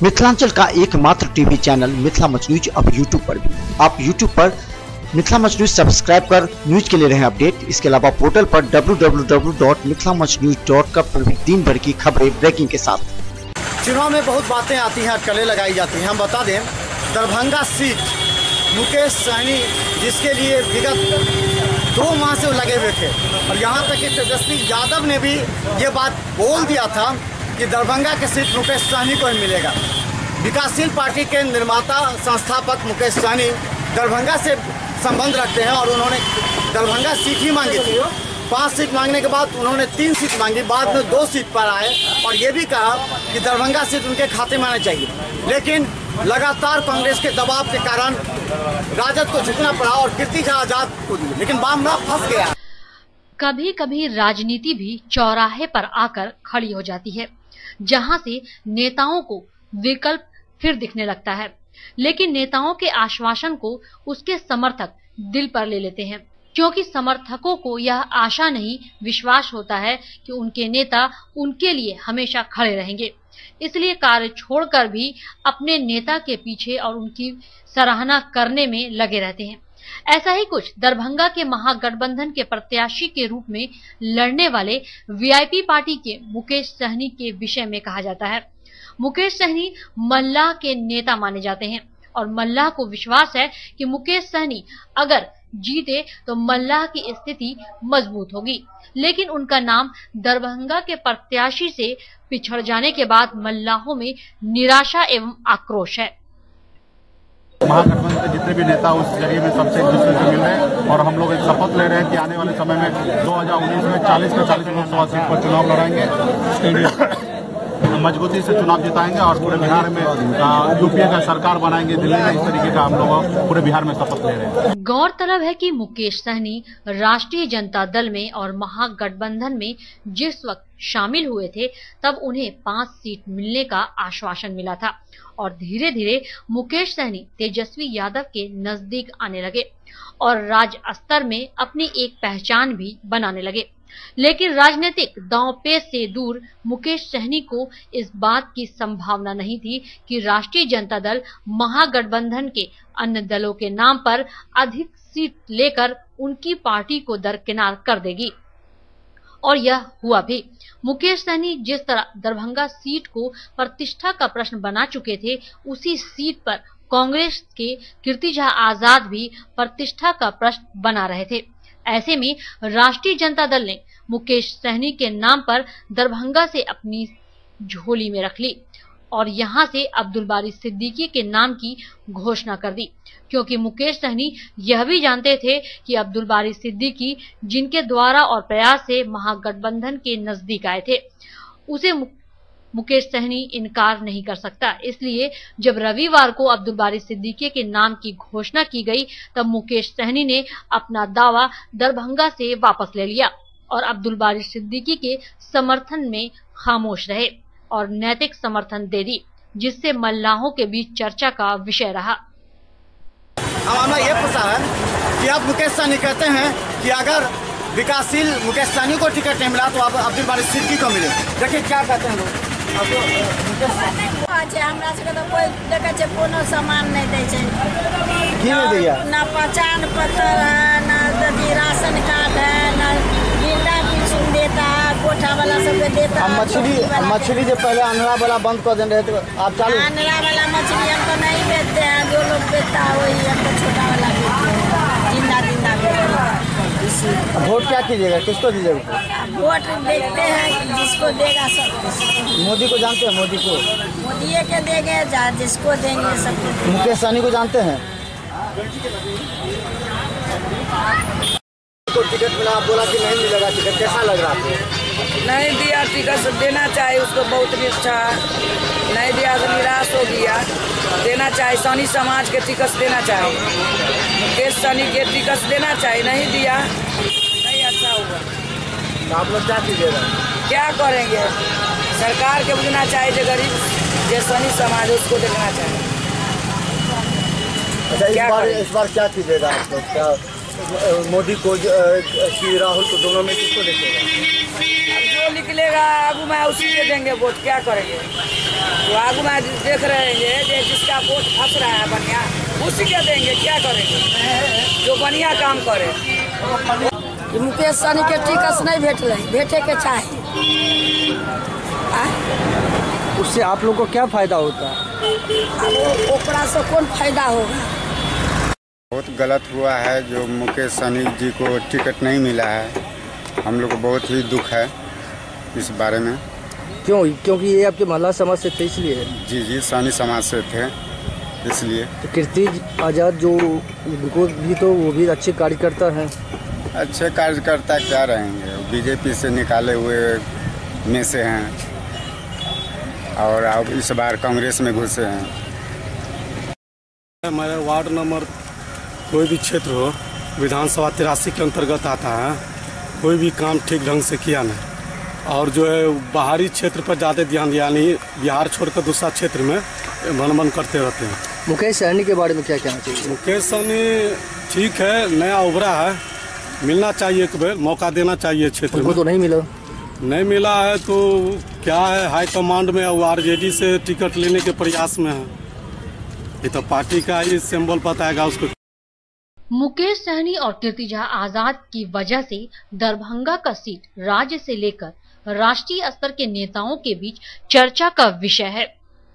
मिथिलांचल का एकमात्र TV channel Mithila much news अब यूट्यूब पर भी। आप यूट्यूब पर मिथिला मच न्यूज सब्सक्राइब कर न्यूज के लिए रहे अपडेट। इसके अलावा पोर्टल पर www.mithilamachnews.com पर भी दिन भर की खबरें ब्रेकिंग के साथ। चुनाव में बहुत बातें आती हैं, अटकलें लगाई जाती हैं। हम बता दें, दरभंगा सीट मुकेश सहनी जिसके लिए विगत 2 माह से लगे हुए थे, और यहाँ तक कि तेजस्वी यादव ने भी ये बात बोल दिया था कि दरभंगा की सीट मुकेश सहनी को ही मिलेगा। विकासशील पार्टी के निर्माता संस्थापक मुकेश सहनी दरभंगा से संबंध रखते हैं और उन्होंने दरभंगा सीट ही मांगी थी। 5 सीट मांगने के बाद उन्होंने 3 सीट मांगी, बाद में 2 सीट पर आए और ये भी कहा कि दरभंगा सीट उनके खाते में आना चाहिए। लेकिन लगातार कांग्रेस के दबाव के कारण राजद को झुकना पड़ा और कीर्तिजा आजाद को दी, लेकिन मामला फंस गया। कभी कभी राजनीति भी चौराहे पर आकर खड़ी हो जाती है, जहां से नेताओं को विकल्प फिर दिखने लगता है, लेकिन नेताओं के आश्वासन को उसके समर्थक दिल पर ले लेते हैं, क्योंकि समर्थकों को यह आशा नहीं विश्वास होता है कि उनके नेता उनके लिए हमेशा खड़े रहेंगे। इसलिए कार्य छोड़कर भी अपने नेता के पीछे और उनकी सराहना करने में लगे रहते हैं। ऐसा ही कुछ दरभंगा के महागठबंधन के प्रत्याशी के रूप में लड़ने वाले वीआईपी पार्टी के मुकेश सहनी के विषय में कहा जाता है। मुकेश सहनी मल्लाह के नेता माने जाते हैं और मल्लाह को विश्वास है कि मुकेश सहनी अगर जीते तो मल्लाह की स्थिति मजबूत होगी। लेकिन उनका नाम दरभंगा के प्रत्याशी से पिछड़ जाने के बाद मल्लाहों में निराशा एवं आक्रोश है। महागठबंधन के जितने भी नेता उस जगह में सबसे एक दूसरे से मिल रहे हैं और हम लोग एक शपथ ले रहे हैं कि आने वाले समय में 2019 में 40 में 40 लोकसभा सीट पर चुनाव लड़ाएंगे, मजबूती से चुनाव जिताएंगे और पूरे बिहार में यूपीए का सरकार बनाएंगे, दिल्ली में। इस तरीके का हम लोग पूरे बिहार में शपथ ले रहे हैं। गौरतलब है कि मुकेश सहनी राष्ट्रीय जनता दल में और महागठबंधन में जिस वक्त शामिल हुए थे तब उन्हें 5 सीट मिलने का आश्वासन मिला था और धीरे धीरे मुकेश सहनी तेजस्वी यादव के नजदीक आने लगे और राज्य स्तर में अपनी एक पहचान भी बनाने लगे। लेकिन राजनीतिक दांवपेच से दूर मुकेश सहनी को इस बात की संभावना नहीं थी कि राष्ट्रीय जनता दल महागठबंधन के अन्य दलों के नाम पर अधिक सीट लेकर उनकी पार्टी को दरकिनार कर देगी, और यह हुआ भी। मुकेश सहनी जिस तरह दरभंगा सीट को प्रतिष्ठा का प्रश्न बना चुके थे, उसी सीट पर कांग्रेस के कीर्तिजा आजाद भी प्रतिष्ठा का प्रश्न बना रहे थे। ऐसे में राष्ट्रीय जनता दल ने मुकेश सहनी के नाम पर दरभंगा से अपनी झोली में रख ली और यहां से अब्दुल बारी सिद्दीकी के नाम की घोषणा कर दी, क्योंकि मुकेश सहनी यह भी जानते थे कि अब्दुल बारी सिद्दीकी जिनके द्वारा और प्रयास से महागठबंधन के नजदीक आए थे, उसे मुकेश सहनी इनकार नहीं कर सकता। इसलिए जब रविवार को अब्दुल बारी सिद्दीकी के नाम की घोषणा की गई, तब मुकेश सहनी ने अपना दावा दरभंगा से वापस ले लिया और अब्दुल बारी सिद्दीकी के समर्थन में खामोश रहे और नैतिक समर्थन दे दी, जिससे मल्लाहों के बीच चर्चा का विषय रहा। हमारा ये पूछा है कि अब मुकेश सहनी कहते हैं कि अगर विकासशील मुकेश सहनी को टिकट नहीं मिला तो अब अब्दुल बारी सिद्दीकी को मिले। देखिए क्या कहते हैं लोग। हमरा सबके तो कोई देखे छै कोनो सामान नहीं दै छै, ना पहचान पत्र है, ना राशन कार्ड है, ना वृद्धा पेंशन देता है, कोठा वाला सबके देता है। मछली जो पहले अनरा वाला बंद कर देते रहे तो आप चालू। अनरा वाला मछली हम तो नहीं बेचते हैं, जो लोग बेचता है वही हम तो छोटा वाला बेचते हैं, जिंदा बेचते हैं। वोट क्या कीजिएगा, किसको दीजिएगा? वोट देखते हैं जिसको देगा सब। मोदी को जानते हैं? मोदी को मोदी के देंगे, जिसको देंगे सबको। मुकेश सहनी को जानते हैं? तो टिकट मिला, बोला कि नहीं मिलेगा टिकट, कैसा लग रहा है? नहीं दिया टिकट, देना चाहिए उसको, बहुत अच्छा नहीं दिया तो निराश हो गया। देना चाहिए, सहनी समाज के टिकट देना चाहिए, मुकेश सहनी के टिकट देना चाहिए, नहीं दिया नहीं अच्छा हुआ। तो आप लोग क्या कीजिएगा? क्या करेंगे, सरकार के बुझना चाहिए, जो गरीब जो सहनी समाज है उसको देखना चाहिए। अच्छा, इस बार क्या कीजिएगा आप लोग? क्या मोदी को कि राहुल को, दोनों में किसको देखेगा? अब जो निकलेगा आगू में उसी के देंगे वोट, क्या करेंगे? तो आगू में देख रहे हैं जिसका वोट फंस रहा है बढ़िया, उसी के देंगे, क्या करेंगे? जो बढ़िया काम करे। मुकेश सहनी के टिकट नहीं भेटे के चाहिए। उससे आप लोग को क्या फायदा होता है? अब ओकरा से कौन फायदा होगा? बहुत गलत हुआ है जो मुकेश सहनी जी को टिकट नहीं मिला है। हम लोग को बहुत ही दुख है इस बारे में। क्यों? क्योंकि ये आपके महिला समाज से थे इसलिए? जी, सहनी समाज से थे इसलिए। तो कीर्ति आज़ाद जो उनको भी तो वो भी अच्छे कार्यकर्ता हैं। अच्छे कार्यकर्ता क्या रहेंगे, बीजेपी से निकाले हुए में से हैं और अब इस बार कांग्रेस में घुसे हैं। हमारे वार्ड नंबर कोई भी क्षेत्र हो, विधानसभा 83 के अंतर्गत आता है, कोई भी काम ठीक ढंग से किया नहीं। और जो है बाहरी क्षेत्र पर ज़्यादा ध्यान दिया नहीं, बिहार छोड़कर दूसरा क्षेत्र में भन करते रहते हैं। मुकेश सहनी के बारे में क्या कहना चाहिए? मुकेश सहनी ठीक है, नया उभरा है, मिलना चाहिए, एक बार मौका देना चाहिए क्षेत्र में। तो नहीं मिला है तो क्या है, हाईकमांड में वो आरजेडी से टिकट लेने के प्रयास में है। ये तो पार्टी का ही सिंबल बताएगा उसको। मुकेश सहनी और कीर्ति आजाद की वजह से दरभंगा का सीट राज्य से लेकर राष्ट्रीय स्तर के नेताओं के बीच चर्चा का विषय है।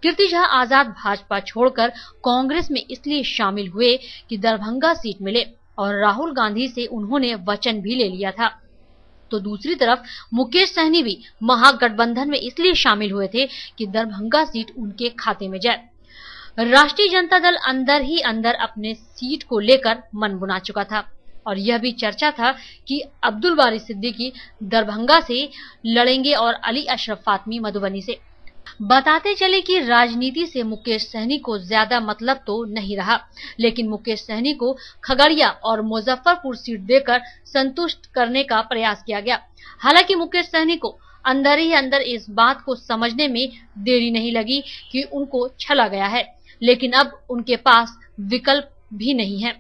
कीर्ति आजाद भाजपा छोड़कर कांग्रेस में इसलिए शामिल हुए कि दरभंगा सीट मिले और राहुल गांधी से उन्होंने वचन भी ले लिया था। तो दूसरी तरफ मुकेश सहनी भी महागठबंधन में इसलिए शामिल हुए थे कि दरभंगा सीट उनके खाते में जाए। राष्ट्रीय जनता दल अंदर ही अंदर अपने सीट को लेकर मन बना चुका था और यह भी चर्चा था कि अब्दुल बारी सिद्दीकी दरभंगा से लड़ेंगे और अली अशरफ फातमी मधुबनी से। बताते चले कि राजनीति से मुकेश सहनी को ज्यादा मतलब तो नहीं रहा, लेकिन मुकेश सहनी को खगड़िया और मुजफ्फरपुर सीट देकर संतुष्ट करने का प्रयास किया गया। हालांकि मुकेश सहनी को अंदर ही अंदर इस बात को समझने में देरी नहीं लगी कि उनको छला गया है, लेकिन अब उनके पास विकल्प भी नहीं है।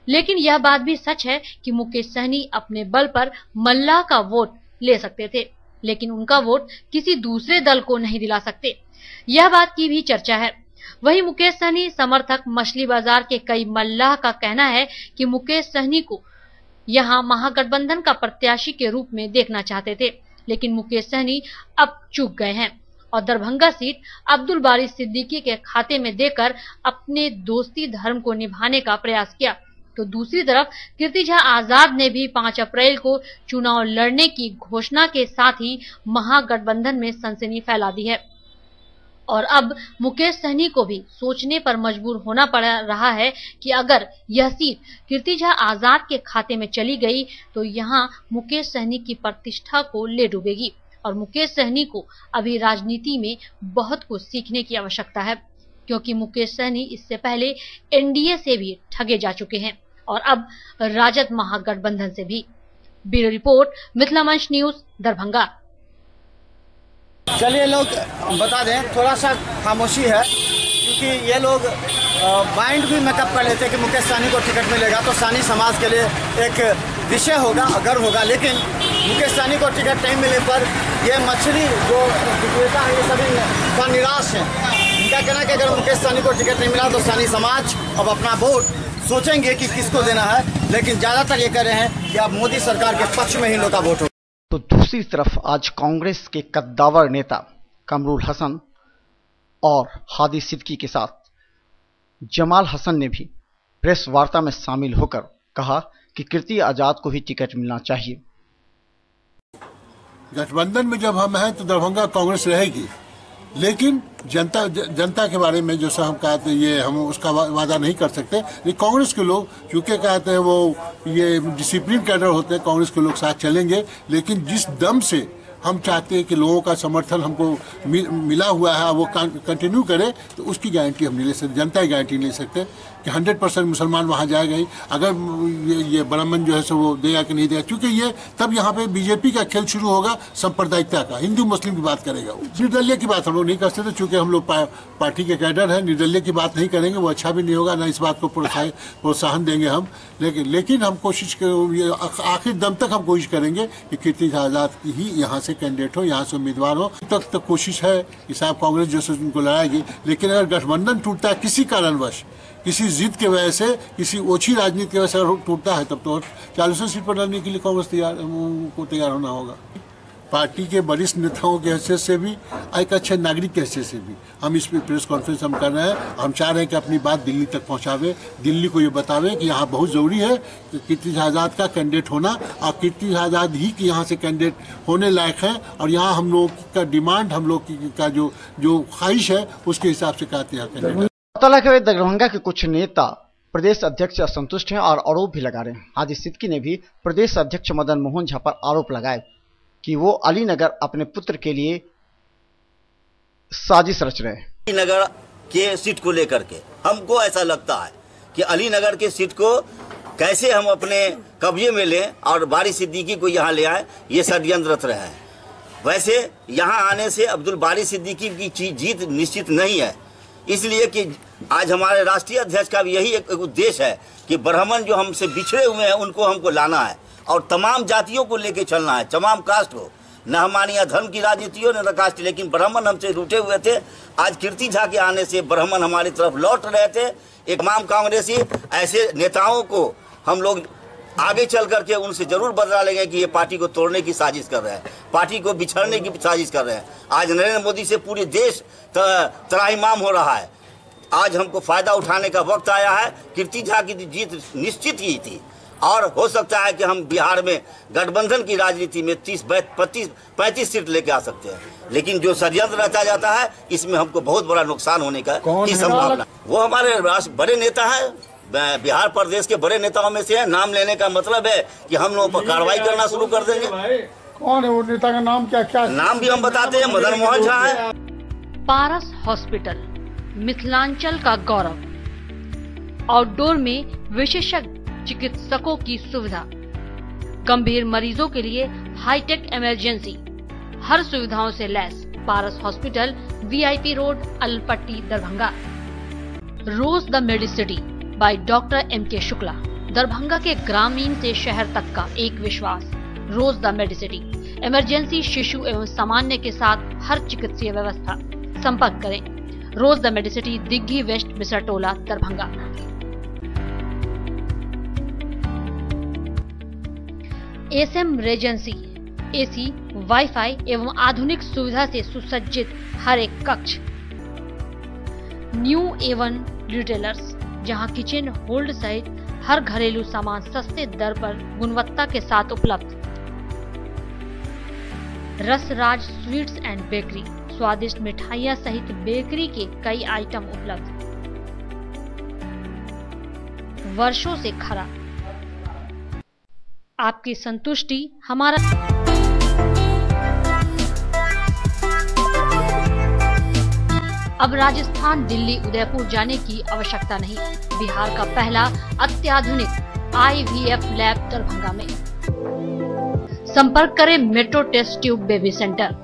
लेकिन यह बात भी सच है कि मुकेश सहनी अपने बल पर मल्लाह का वोट ले सकते थे, लेकिन उनका वोट किसी दूसरे दल को नहीं दिला सकते। यह बात की भी चर्चा है। वहीं मुकेश सहनी समर्थक मछली बाजार के कई मल्लाह का कहना है कि मुकेश सहनी को यहां महागठबंधन का प्रत्याशी के रूप में देखना चाहते थे, लेकिन मुकेश सहनी अब चूक गए हैं और दरभंगा सीट अब्दुल बारी सिद्दीकी के खाते में देकर अपने दोस्ती धर्म को निभाने का प्रयास किया। तो दूसरी तरफ कीर्ति आजाद ने भी 5 अप्रैल को चुनाव लड़ने की घोषणा के साथ ही महागठबंधन में सनसनी फैला दी है और अब मुकेश सहनी को भी सोचने पर मजबूर होना पड़ रहा है कि अगर यह सीट कीर्ति आजाद के खाते में चली गई तो यहां मुकेश सहनी की प्रतिष्ठा को ले डूबेगी और मुकेश सहनी को अभी राजनीति में बहुत कुछ सीखने की आवश्यकता है, क्योंकि मुकेश सहनी इससे पहले एनडीए से भी ठगे जा चुके हैं और अब राजद महागठबंधन से भी। ब्यूरो रिपोर्ट, मिथिला मंच न्यूज, दरभंगा। चलिए लोग बता दें, थोड़ा सा खामोशी है क्योंकि ये लोग माइंड भी मेकअप कर लेते हैं कि मुकेश सहनी को टिकट मिलेगा तो सहनी समाज के लिए एक विषय होगा, गर्व होगा। लेकिन मुकेश सहनी को टिकट नहीं मिलने पर ये मछली जो विक्रेता है ये सभी निराश हैं। इनका कहना है कि अगर मुकेश सहनी को टिकट नहीं मिला तो सहनी समाज अब अपना वोट सोचेंगे कि किसको देना है, लेकिन ज्यादातर ये कह रहे हैं कि अब मोदी सरकार के पक्ष में ही लोग का वोट हो। तो दूसरी तरफ आज कांग्रेस के कद्दावर नेता कमरुल हसन और हादी सिद्दीकी के साथ जमाल हसन ने भी प्रेस वार्ता में शामिल होकर कहा कि कीर्ति आजाद को भी टिकट मिलना चाहिए। गठबंधन में जब हम हैं तो दरभंगा कांग्रेस रहेगी, लेकिन जनता के बारे में जो हम कहते हैं ये हम उसका वादा नहीं कर सकते। लेकिन कांग्रेस के लोग चूंकि कहते हैं वो ये डिसिप्लिन कैडर होते हैं, कांग्रेस के लोग साथ चलेंगे। लेकिन जिस दम से हम चाहते हैं कि लोगों का समर्थन हमको मिला हुआ है, वो कंटिन्यू करे, तो उसकी गारंटी हम नहीं ले सकते, जनता की गारंटी नहीं ले सकते कि 100% मुसलमान वहाँ जाएगा ही। अगर ये ब्राह्मण जो है सो वो देगा कि नहीं देगा, क्योंकि ये तब यहाँ पे बीजेपी का खेल शुरू होगा, सांप्रदायिकता का, हिंदू मुस्लिम की बात करेगा। निर्दलीय की बात हम लोग नहीं कर सकते, चूँकि हम लोग पार्टी के कैडर हैं, निर्दलीय की बात नहीं करेंगे, वो अच्छा भी नहीं होगा, ना इस बात को प्रोत्साहन देंगे हम। लेकिन हम कोशिश आखिर दम तक हम कोशिश करेंगे कि कीर्ति आज़ाद की ही यहाँ से कैंडिडेट हो, यहाँ से उम्मीदवार हो। तक कोशिश है कि साहब कांग्रेस जो है उनको लड़ाएगी, लेकिन अगर गठबंधन टूटता है किसी कारणवश, किसी जिद की वजह से, किसी ओछी राजनीति की वजह से टूटता है, तब तो 40 सीट पर लड़ने के लिए कांग्रेस तैयार होना होगा। पार्टी के वरिष्ठ नेताओं के हैसियत से भी, एक अच्छे नागरिक के हैसियत से भी हम इस पर प्रेस कॉन्फ्रेंस हम कर रहे हैं। हम चाह रहे हैं कि अपनी बात दिल्ली तक पहुंचावे, दिल्ली को ये बतावे कि यहाँ बहुत ज़रूरी है कि कीर्ति आज़ाद का कैंडिडेट होना, और कीर्ति आज़ाद ही की यहाँ से कैंडिडेट होने लायक है। और यहाँ हम लोग का डिमांड, हम लोग का जो ख्वाहिश है, उसके हिसाब से कहते हैं कैंडिडेट। दरभंगा के कुछ नेता प्रदेश अध्यक्ष से असंतुष्ट हैं और आरोप भी लगा रहे हैं। हादी सिद्दीकी ने भी प्रदेश अध्यक्ष मदन मोहन झा पर आरोप लगाए कि वो अलीनगर अपने पुत्र के लिए साजिश रच रहे हैं। अलीनगर के सीट को लेकर के हमको ऐसा लगता है कि अलीनगर के सीट को कैसे हम अपने कब्जे में लें और बारी सिद्दीकी को यहाँ ले आए, ये षड्यंत्र रच रहे हैं। वैसे यहाँ आने से अब्दुल बारी सिद्दीकी की जीत निश्चित नहीं है, इसलिए कि आज हमारे राष्ट्रीय अध्यक्ष का भी यही एक उद्देश्य है कि ब्राह्मण जो हमसे बिछड़े हुए हैं उनको हमको लाना है और तमाम जातियों को लेके चलना है, तमाम कास्ट को। न हमारे यहाँ धर्म की राजनीति हो न कास्ट, लेकिन ब्राह्मण हमसे रूठे हुए थे। आज कीर्ति झा के आने से ब्राह्मण हमारी तरफ लौट रहे थे। एक तमाम कांग्रेसी ऐसे नेताओं को हम लोग आगे चल करके उनसे जरूर बदला लेंगे कि ये पार्टी को तोड़ने की साजिश कर रहे हैं, पार्टी को बिछड़ने की साजिश कर रहे हैं। आज नरेंद्र मोदी से पूरे देश त्राहिमाम हो रहा है। आज हमको फायदा उठाने का वक्त आया है। कीर्ति झा की जीत निश्चित ही थी और हो सकता है कि हम बिहार में गठबंधन की राजनीति में 30-35 सीट लेके आ सकते हैं, लेकिन जो षड्यंत्र रचा जाता है इसमें हमको बहुत बड़ा नुकसान होने का संभावना। वो हमारे बड़े नेता है, बिहार प्रदेश के बड़े नेताओं में से है। नाम लेने का मतलब है कि हम लोगों पर कार्रवाई करना शुरू कर देंगे। कौन है वो नेता का नाम? क्या नाम भी हम बताते हैं, मदन मोहन झा है। पारस हॉस्पिटल मिथिलांचल का गौरव, आउटडोर में विशेषज्ञ चिकित्सकों की सुविधा, गंभीर मरीजों के लिए हाईटेक इमरजेंसी, हर सुविधाओं से लैस। Paras hospital, VIP road, Alpatti, Darbhanga. Rose the Medicity by doctor MK Shukla, Darbhanga के ग्रामीण से शहर तक का एक विश्वास। रोज द मेडिसिटी, इमरजेंसी, शिशु एवं सामान्य के साथ हर चिकित्सीय व्यवस्था। संपर्क करें Rose the Medicity, Digghi west, Bisartola, Darbhanga. SM Regency, AC, wifi एवं आधुनिक सुविधा से सुसज्जित हर एक कक्ष। न्यू A1 रिटेलर्स, जहां किचन होल्ड सहित हर घरेलू सामान सस्ते दर पर गुणवत्ता के साथ उपलब्ध। रसराज स्वीट्स एंड बेकरी, स्वादिष्ट मिठाइयां सहित बेकरी के कई आइटम उपलब्ध। वर्षों से खरा, आपकी संतुष्टि हमारा। अब राजस्थान, दिल्ली, उदयपुर जाने की आवश्यकता नहीं। बिहार का पहला अत्याधुनिक IVF लैब दरभंगा में। संपर्क करें metro test tube baby centre.